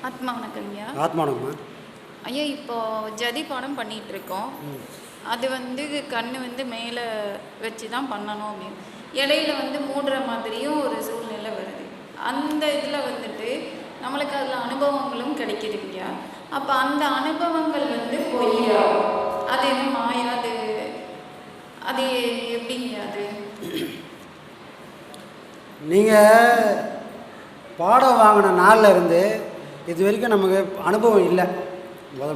ஆத்மா வணக்கங்கய்யா. ஆத்மா வணக்கம்மா. ஐயா, இப்போ ஜதி பாடம் பண்ணிகிட்டு இருக்கோம். அது கண் மேலே வச்சு தான் பண்ணணும் அப்படின்னு இடையில மூடுற மாதிரியும் ஒரு சூழ்நிலை வருது. அந்த இதில் நம்மளுக்கு அதில் அனுபவங்களும் கிடைக்குதுங்கய்யா. அப்போ அந்த அனுபவங்கள் பொய்யா, அது என்ன மாயா, அது எப்படிங்க? அது நீங்கள் பாடம் வாங்கின நாளில் இருந்து இது வரைக்கும் நமக்கு அனுபவம் இல்லை.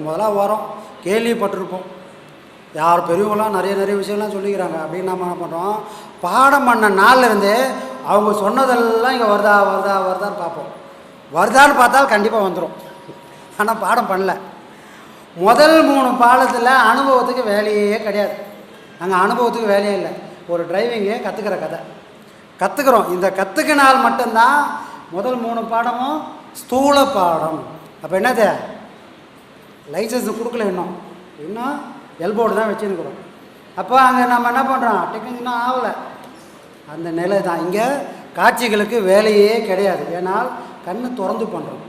முதலாக வரோம், கேள்விப்பட்டிருப்போம், யார் பெரியவங்களாம் நிறைய விஷயம்லாம் சொல்லிக்கிறாங்க. அப்படின்னு நம்ம என்ன பண்ணுறோம், பாடம் பண்ண நாளில் இருந்து அவங்க சொன்னதெல்லாம் இங்கே வருதான்னு பார்ப்போம். வருதான்னு பார்த்தால் கண்டிப்பாக வந்துடும். ஆனால் பாடம் பண்ணல. முதல் 3 பாடத்தில் அனுபவத்துக்கு வேலையே கிடையாது. அங்கே அனுபவத்துக்கு வேலையே இல்லை. ஒரு டிரைவிங்கே கற்றுக்கிற கதை கற்றுக்குறோம். இந்த கற்றுக்கினால் மட்டும்தான் முதல் 3 பாடமும் ஸ்தூல பாடம். அப்போ என்னது, லைசன்ஸ் கொடுக்கல, இன்னும் எல்போர்டு தான் வச்சுருக்கிறோம். அப்போ அங்கே நம்ம என்ன பண்ணுறோம், டெக்னிக்னா ஆகலை. அந்த நிலை தான் இங்கே. காட்சிகளுக்கு வேலையே கிடையாது. ஏன்னால் கண்ணு திறந்து பண்ணுறோம்.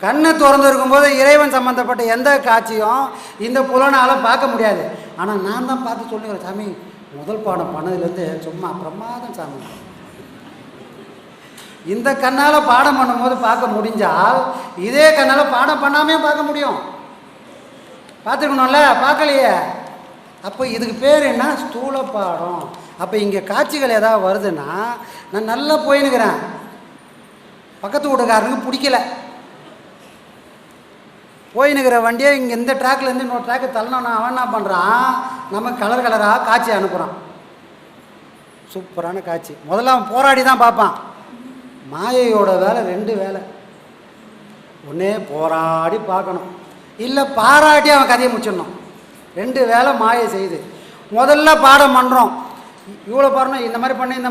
கண்ணு திறந்து இருக்கும்போது இறைவன் சம்மந்தப்பட்ட எந்த காட்சியும் இந்த புலனால் பார்க்க முடியாது. ஆனால் நான் தான் பார்த்து சொல்லுகிறேன், சாமி முதல் பாடம் பண்ணதுலேருந்து சும்மா பிரமாதம் சாமி. இந்த கண்ணால் பாடம் பண்ணும்போது பார்க்க முடிஞ்சால் இதே கண்ணால் பாடம் பண்ணாமே பார்க்க முடியும். பார்த்துக்கணும்ல, பார்க்கலையே. அப்போ இதுக்கு பேர் என்ன, ஸ்தூல பாடம். அப்போ இங்கே காட்சிகள் ஏதாவது வருதுன்னா நான் நல்லா போயின்னுக்கிறேன், பக்கத்து வீட்டுக்காரனுக்கு பிடிக்கல, போயின்னுக்கிற வண்டியை இங்கே இந்த ட்ராக்லேருந்து இன்னொரு ட்ராக்கு தள்ளணும்னா அவன் என்ன பண்ணுறான், நம்ம கலராக காட்சி அனுப்புகிறான். சூப்பரான காட்சி. முதல்ல அவன் போராடி தான் பார்ப்பான். மாயையோட வேலை 2 வேலை. ஒன்றே போராடி பார்க்கணும், இல்லை பாராட்டி அவன் கதையை முடிச்சிடணும். 2 வேலை மாயை செய்யுது. முதல்ல பாடம் பண்ணுறோம், இவ்வளோ பாருணும், இந்த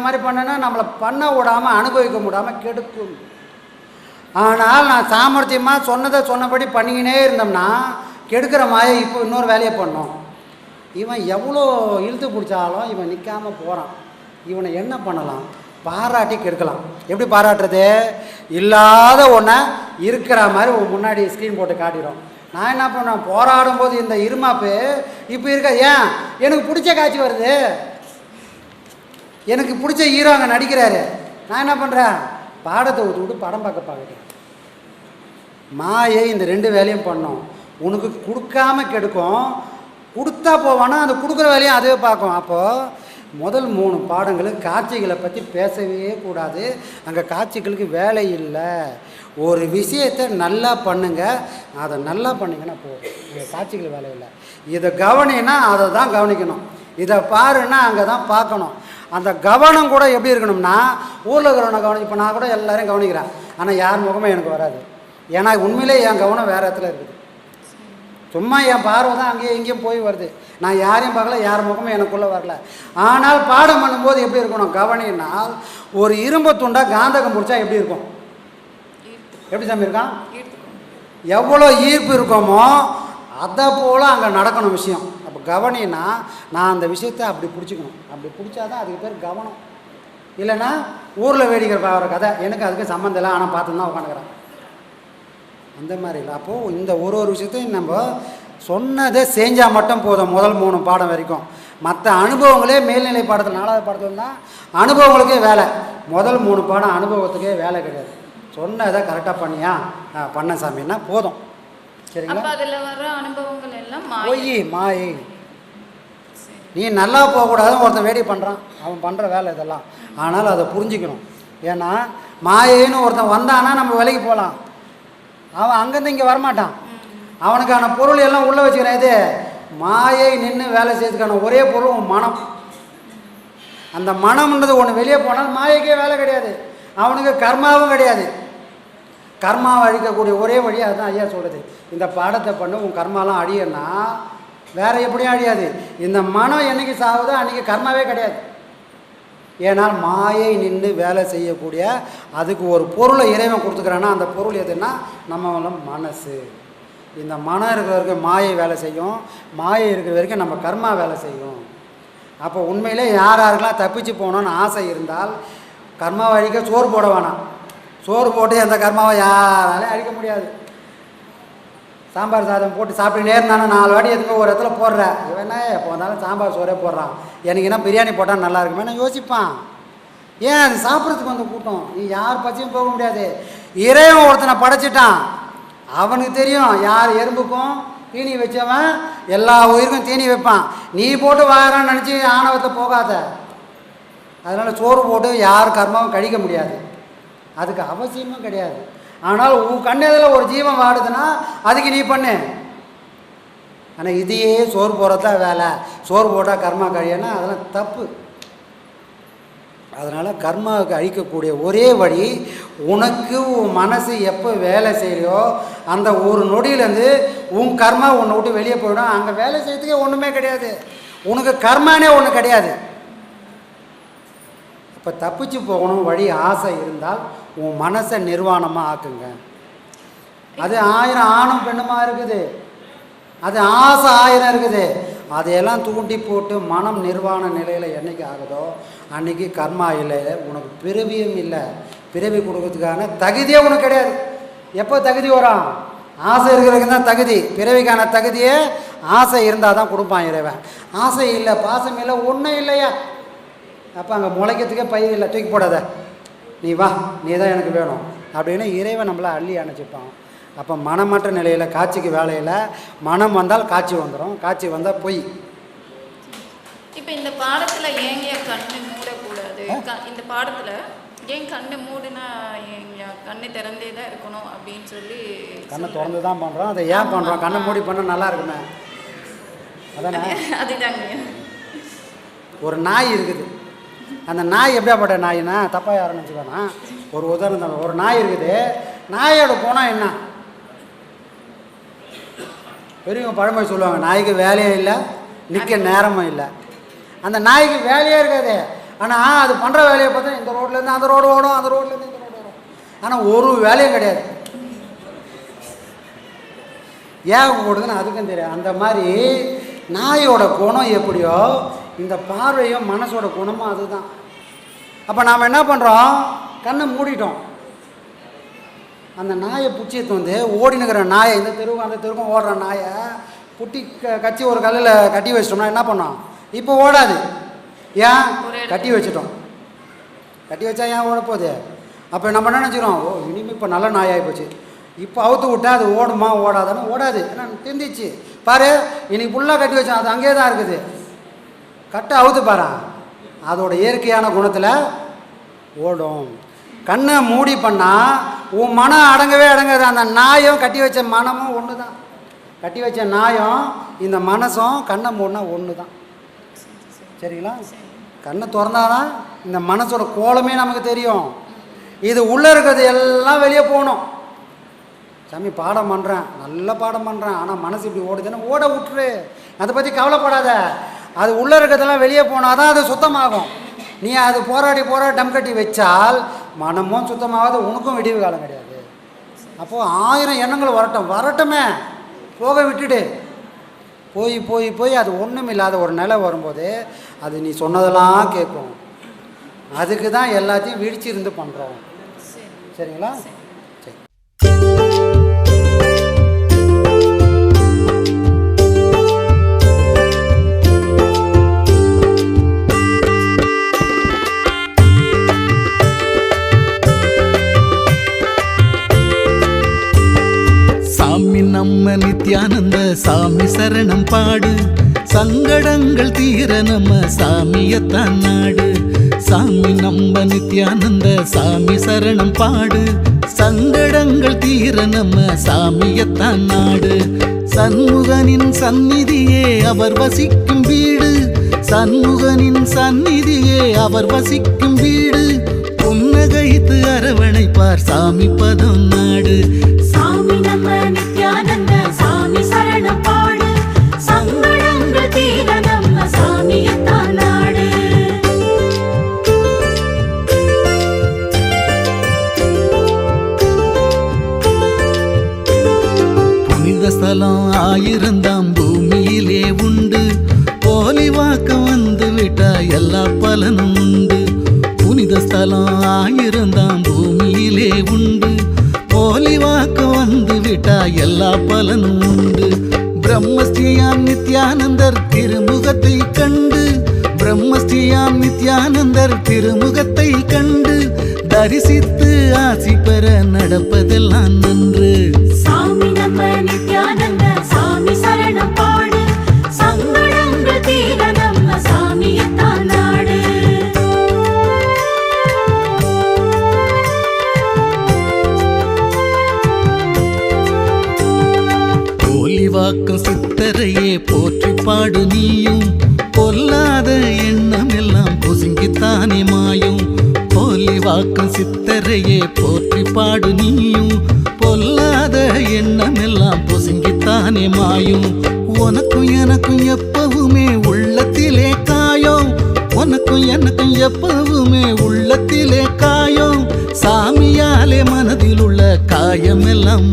மாதிரி பண்ணேன்னா நம்மளை பண்ண விடாமல் அனுபவிக்க விடாமல் கெடுக்கும். ஆனால் நான் சாமர்த்தியமாக சொன்னபடி பண்ணிக்கினே இருந்தோம்னா கெடுக்கிற மாயை இப்போ இன்னொரு வேலையை பண்ணோம். இவன் எவ்வளோ இழுத்து பிடிச்சாலும் இவன் நிற்காமல் போகிறான். இவனை என்ன பண்ணலாம், பாராட்டி கெடுக்கலாம். எப்படி பாராட்டுறது, இல்லாத ஒன்றை இருக்கிற மாதிரி முன்னாடி ஸ்க்ரீன் போட்டு காட்டிடும். நான் என்ன பண்ணேன், போராடும் போது இந்த இருமாப்பு இப்போ இருக்க, ஏன் எனக்கு பிடிச்ச காட்சி வருது, எனக்கு பிடிச்ச ஹீரோ அங்கே நடிக்கிறாரு, நான் என்ன பண்ணுறேன், பாடத்தை விட்டு படம் பார்க்க. மாயை இந்த 2 வேலையும் பண்ணோம். உனக்கு கொடுக்காம கெடுக்கும், கொடுத்தா போவானா அந்த கொடுக்குற வேலையும் அதுவே பார்க்கும். அப்போது முதல் 3 பாடங்களுக்கு காட்சிகளை பற்றி பேசவே கூடாது. அங்கே காட்சிகளுக்கு வேலை இல்லை. ஒரு விஷயத்தை நல்லா பண்ணுங்க, அதை நல்லா பண்ணிங்கன்னா போதும். இங்கே காட்சிகள் வேலை இல்லை. இதை கவனினா அதை தான் கவனிக்கணும், இதை பாருன்னா அங்கே தான் பார்க்கணும். அந்த கவனம் கூட எப்படி இருக்கணும்னா, ஊரில் இருக்கிறவனை கவனிக்க. இப்போ நான் கூட எல்லோரையும் கவனிக்கிறேன், ஆனால் யார் முகமே எனக்கு வராது. ஏன்னா உண்மையிலே என் கவனம் வேறு இடத்துல இருக்குது. சும்மா என் பார்வை தான் அங்கேயும் இங்கேயும் போய் வருது. நான் யாரையும் பார்க்கல, யார் முகமும் எனக்குள்ளே வரல. ஆனால் பாடம் பண்ணும்போது எப்படி இருக்கணும், கவனினால் ஒரு இரும்பு துண்டா காந்தகம் பிடிச்சா எப்படி இருக்கும், எப்படி சாமி இருக்கான், எவ்வளோ ஈர்ப்பு இருக்கோமோ அதை போல் அங்கே நடக்கணும் விஷயம். அப்போ கவனினா நான் அந்த விஷயத்தை அப்படி பிடிச்சிக்கணும். அப்படி பிடிச்சாதான் அதுக்கு பேர் கவனம். இல்லைன்னா ஊரில் வேடிக்கை பார்க்குற கதை, எனக்கு அதுக்கு சம்மந்தம் இல்லை, ஆனால் பார்த்து தான் உட்காந்துக்கிறேன். அந்த மாதிரி இல்லை. அப்போது இந்த ஒரு விஷயத்தையும் நம்ம சொன்னதை செஞ்சால் மட்டும் போதும். முதல் 3 பாடம் வரைக்கும் மற்ற அனுபவங்களே மேல்நிலை பாடத்தில் 4வது பாடத்தில் தான் அனுபவங்களுக்கே வேலை. முதல் 3 பாடம் அனுபவத்துக்கே வேலை கிடையாது. சொன்னதை கரெக்டாக பண்ணியா, பண்ண சாமின்னா போதும். சரிங்களா? அதில் வர அனுபவங்கள் எல்லாம் பொய், மாயை. நீ நல்லா போகக்கூடாதுன்னு ஒருத்தன் வேடி பண்ணுறான், அவன் பண்ணுற வேலை இதெல்லாம். ஆனால் அதை புரிஞ்சுக்கணும். ஏன்னா மாயைன்னு ஒருத்தன் வந்தானா நம்ம விலைக்கு போகலாம், அவன் அங்கேருந்து இங்கே வரமாட்டான். அவனுக்கான பொருள் எல்லாம் உள்ளே வச்சுக்கிறேன். இது மாயை நின்று வேலை செய்யறதுக்கான ஒரே பொருள் மனம். அந்த மனம்ன்றது ஒன்று வெளியே போனால் மாயைக்கே வேலை கிடையாது, அவனுக்கு கர்மாவும் கிடையாது. கர்மாவை அழிக்கக்கூடிய ஒரே வழி அதுதான் ஐயா சொல்கிறது. இந்த பாடத்தை பண்ண உன் கர்மாலாம் அழியன்னா வேறு எப்படியும் அழியாது. இந்த மனம் என்னைக்கு சாகுதோ அன்றைக்கி கர்மாவே கிடையாது. ஏன்னால் மாயை நின்று வேலை செய்யக்கூடிய அதுக்கு ஒரு பொருளை இறைவன் கொடுத்துக்கிறான்னா அந்த பொருள் எதுன்னா நம்ம மனசு. இந்த மனம் இருக்கிற வரைக்கும் மாயை வேலை செய்யும், மாயை இருக்கிற வரைக்கும் நம்ம கர்மா வேலை செய்யும். அப்போ உண்மையிலே யார் யாருக்கெல்லாம் தப்பிச்சு போகணுன்னு ஆசை இருந்தால் கர்மா வழிக்க சோறு போட வேணாம். சோறு போட்டு எந்த கர்மாவை யாராலையும் அழிக்க முடியாது. சாம்பார் சாதம் போட்டு சாப்பிட்டு நேர்ந்தானே 4 வாட்டி எதுவுமே ஒரு இடத்துல போடுற இவன் எப்போ வந்தாலும் சாம்பார் சோறே போடுறான், எனக்கு என்ன பிரியாணி போட்டால் நல்லா இருக்குமே நான் யோசிப்பான். ஏன் அது சாப்பிட்றதுக்கு வந்த கூட்டம், நீ யார் பச்சையும் போக முடியாது. இறைவன் ஒருத்தனை படைச்சிட்டான், அவனுக்கு தெரியும் யார் எறும்புக்கும் தீனி வச்சவன் எல்லா உயிருக்கும் தீனி வைப்பான். நீ போட்டு வாரான்னு நினச்சி ஆணவத்தை போகாத. அதனால் சோறு போட்டு யார் கர்மாவும் கழிக்க முடியாது, அதுக்கு அவசியமும் கிடையாது. ஆனால் உன் கண்ணெதில் ஒரு ஜீவன் வாடுதுன்னா அதுக்கு நீ பண்ணு. ஆனால் இதையே சோறு போடுறதான் வேலை, சோறு போட்டால் கர்மா கழியன்னா அதெல்லாம் தப்பு. அதனால் கர்மாவுக்கு அழிக்கக்கூடிய ஒரே வழி, உனக்கு உன் மனசு எப்போ வேலை செய்யலையோ அந்த ஒரு நொடியிலேருந்து உன் கர்மா உன்னை விட்டு வெளியே போயிடும். அங்கே வேலை செய்யறதுக்கே ஒன்றுமே கிடையாது, உனக்கு கர்மானே ஒன்று கிடையாது. இப்போ தப்பிச்சு போகணும் வழி ஆசை இருந்தால் உன் மனசை நிர்வாணமாக ஆக்குங்க. அது 1000 ஆணும் பெண்ணுமா இருக்குது, அது ஆசை 1000 இருக்குது. அதையெல்லாம் தூண்டி போட்டு மனம் நிர்வாண நிலையில் என்றைக்கு ஆகுதோ அன்றைக்கி கர்மா இல்லை, உனக்கு பிறவியும் இல்லை, பிறவி கொடுக்கறதுக்கான தகுதியே உனக்கு கிடையாது. எப்போ தகுதி வரும், ஆசை இருக்கிறதுக்கு தான் தகுதி. பிறவிக்கான தகுதியே ஆசை இருந்தால் தான் கொடுப்பான் இறைவன். ஆசை இல்லை, பாசம் இல்லை, ஒன்றும் இல்லையா, அப்போ அங்கே முளைக்கிறதுக்கே பயிர் இல்லை, தூக்கி போடாத, நீ வா, நீ தான் எனக்கு வேணும் அப்படின்னு இறைவன் நம்மளை அள்ளி அணைச்சிப்பான். அப்போ மனமற்ற நிலையில் காட்சிக்கு வேலையில் மனம் வந்தால் காட்சி வந்துடும், காட்சி வந்தால் பொய். இப்போ இந்த பாடத்தில் ஏங்க கண்ணு மூடக்கூடாது, இந்த பாடத்தில் ஏன் கண்ணு மூடுனா எங்க கண்ணு திறந்தே தான் இருக்கணும் அப்படின்னு சொல்லி கண்ணை திறந்து தான் பண்ணுறோம். அதை ஏன் பண்ணுறோம், கண்ணை மூடி பண்ணால் நல்லா இருக்குமே, அதானே. அதுதாங்க. ஒரு நாய் இருக்குது, அந்த நாய் எப்படியாப்பட்ட நாயினா தப்பாக யாரும் நினச்சிக்கோனா, ஒரு உதாரணம் தான். ஒரு நாய் இருக்குது, நாயோட போனால் என்ன, பெரியவங்க பழமொழி சொல்லுவாங்க, நாய்க்கு வேலையே இல்லை நிற்க நேரமும் இல்லை. அந்த நாய்க்கு வேலையே இருக்காது, ஆனால் அது பண்ணுற வேலையை பார்த்தா இந்த ரோட்லேருந்து அந்த ரோடு ஓடும், அந்த ரோட்லேருந்து இந்த ரோடு ஓடும், ஆனால் ஒரு வேலையும் கிடையாது. ஏன் ஓடுதுன்னு அதுக்கும் தெரியும். அந்த மாதிரி நாயோட குணம் எப்படியோ இந்த பார்வையும் மனசோட குணமும் அதுதான். அப்போ நாம் என்ன பண்ணுறோம், கண்ணை மூடிட்டோம். அந்த நாயை பிடிச்சிட்டு வந்து ஓடினுக்கிற நாயை, இந்த தெருவுக்கும் அந்த தெருவுக்கும் ஓடுற நாயை புட்டி கச்சி ஒரு கல்லில் கட்டி வச்சிட்டோம்னா என்ன பண்ணோம், இப்போ ஓடாது. ஏன், கட்டி வச்சிட்டோம். கட்டி வச்சா ஏன் ஓட போகுது. அப்போ நம்ம என்ன நினச்சிக்கிறோம், ஓ இனிமேல் இப்போ நல்ல நாயாகி போச்சு, இப்போ அவுத்து விட்டா அது ஓடுமா ஓடாதானு, ஓடாது. ஏன்னா தெரிஞ்சிச்சு பாரு, இன்னைக்கு ஃபுல்லாக கட்டி வச்சோம், அது அங்கேயே தான் இருக்குது, கட்டை அவுத்து பாரு, அதோட இயற்கையான குணத்தில் ஓடும். கண்ணை மூடி பண்ணால் உன் மனம் அடங்கவே அடங்காது. அந்த நாயும் கட்டி வச்ச மனமும் ஒன்று தான், கட்டி வச்ச நாயும் இந்த மனசும் கண்ணை மூடினா ஒன்று தான். சரிங்களா, கண்ணை திறந்தாதான் இந்த மனசோட கோலமே நமக்கு தெரியும். இது உள்ளே இருக்கிறது எல்லாம் வெளியே போகணும். சாமி பாடம் பண்ணுறேன், நல்ல பாடம் பண்ணுறேன், ஆனால் மனசு இப்படி ஓடுதுன்னா ஓட விட்டுரு, அதை பற்றி கவலைப்படாத. அது உள்ளே இருக்கிறதெல்லாம் வெளியே போனால் தான் அது சுத்தமாகும். நீ அது போராடி டம் கட்டி வச்சால் மனமும் சுத்தமாகாது, உனக்கும் விடிவு காலம் கிடையாது. அப்போது 1000 எண்ணங்கள் வரட்டுமே, போக விட்டுடு. போய் போய் போய் அது ஒன்றும் இல்லாத ஒரு நிலை வரும்போது அது நீ சொன்னதெல்லாம் கேட்கும். அதுக்கு தான் எல்லாத்தையும் விழிச்சிருந்து பண்ணுறோம். சரிங்களா, சரி. நம்ம நித்யானந்த சாமி சரணம் பாடு, சங்கடங்கள் தீர நம்ம சாமியத்தான் நாடு. சாமி நம்ம நித்யானந்த சாமி சரணம் பாடு, சங்கடங்கள் தீர நம்ம சாமியத்தான் நாடு. சண்முகனின் சந்நிதியே அவர் வசிக்கும் வீடு, சண்முகனின் சந்நிதியே அவர் வசிக்கும் வீடு. புன்னகைத்து அரவணைப்பார் சாமி பதம் நாடு. சாமி நம்ம நித்யானந்த சாமி சரணம் பாடு, சங்கடங்கள் தீர நம்ம சாமியத்தான் நாடு. புனித ஸ்தலம் 1000 பூமியிலே உண்டு, போலி வாக்கம் வந்து விட்டா எல்லா பலனும் உண்டு. புனித ஸ்தலம் 1000 பூமியிலே உண்டு, எல்லா பலனும் உண்டு. பிரம்மஸ்ரீயாம் நித்யானந்தர் திருமுகத்தை கண்டு, பிரம்மஸ்ரீயாம் நித்யானந்தர் திருமுகத்தை கண்டு தரிசித்து ஆசி பெற நடப்பதெல்லாம் நன்று. சாமி நம்ம நித்யானந்த சாமி சரணம் பாடு, சங்கடங்கள் தீர நம்ம சாமியத்தான் நாடு. போலிவாக்கும் சித்தரையே போற்றி பாடு நீயும், பொல்லாத எண்ணம் எல்லாம் பொசுங்கித்தானே மாயும். போலிவாக்கும் சித்தரையே போற்றி பாடு நீயும், பொல்லாத எண்ணம் எல்லாம் பொசுங்கித்தானே மாயும். உனக்கும் எனக்கும் எப்பவுமே உள்ளத்திலே காயம், உனக்கும் எனக்கும் எப்பவுமே உள்ளத்திலே காயம். சாமியாலே மனதில் உள்ள காயம் எல்லாம்